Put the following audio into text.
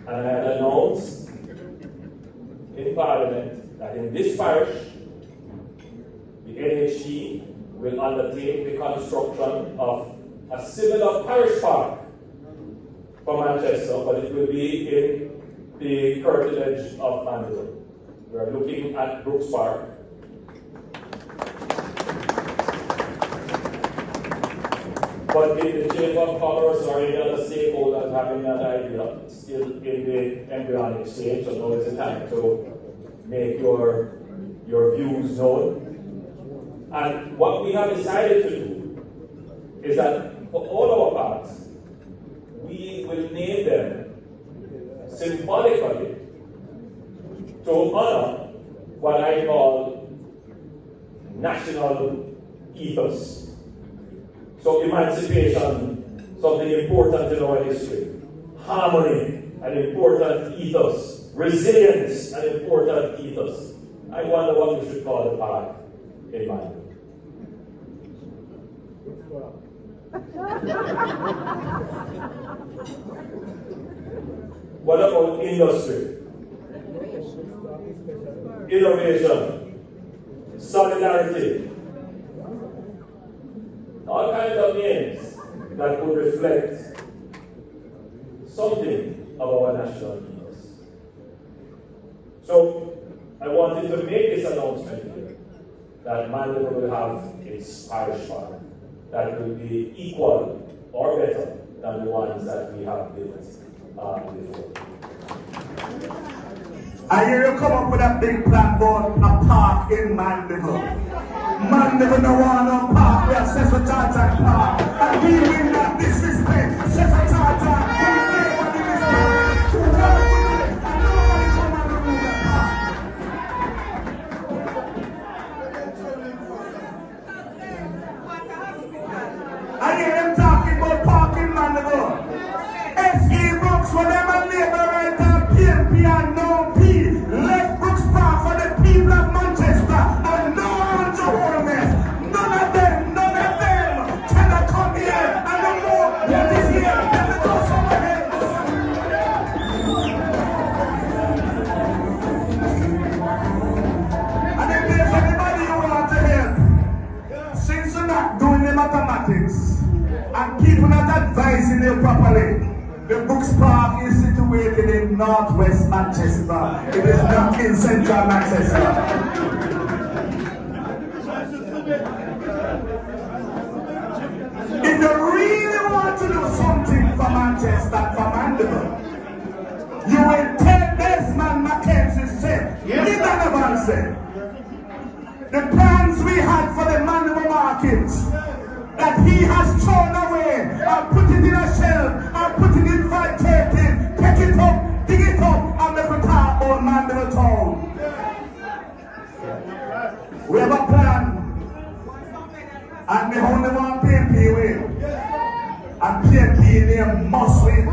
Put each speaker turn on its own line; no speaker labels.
And I had announced in Parliament that in this parish, the NHE will undertake the construction of a similar parish park for Manchester, but it will be in the curtilage of Mandeville. We are looking at Brooks Park. But if the Chamber of Commerce or any other stakeholders having that idea, still in the embryonic stage, so now is the time to make your views known. And what we have decided to do is that for all our parks, we will name them symbolically to honor what I call national ethos. So emancipation, something important in our history. Harmony, an important ethos. Resilience, an important ethos. I wonder what we should call the park in Mandeville. What about industry? Innovation, solidarity, all kinds of names that would reflect something of our national ethos. So I wanted to make this announcement here that Mandeville will have its parish park that will be equal or better than the ones that we have built before.
I hear you come up with a big plan for a park in Mandeville. Mandeville no want no park, we are Sesotata Park. And we will not disrespect Sesotata Park. I hear them talking about park in Mandeville. S.E. Brooks for them and labor right now, PNP and no P. Left Brooks Park for the people of Manchester and no one to hold mess. None of them cannot come here and no more what is here. Let me go somewhere else. And if there's anybody you want to help, since you're not doing the mathematics and people not advising you properly, the Brooks Park is situated in northwest Manchester. It is not in central Manchester. If you really want to do something for Manchester, for Mandeville, you will tell Desmond Mackenzie said, Leave Donovan said, the plans we had for the Mandeville market, that he has thrown away and put it in a shelf and put it in vitated, take it up, dig it up, and make it talk about Mandeville town. We have a plan, and the only one PNP will. And PNP name must win.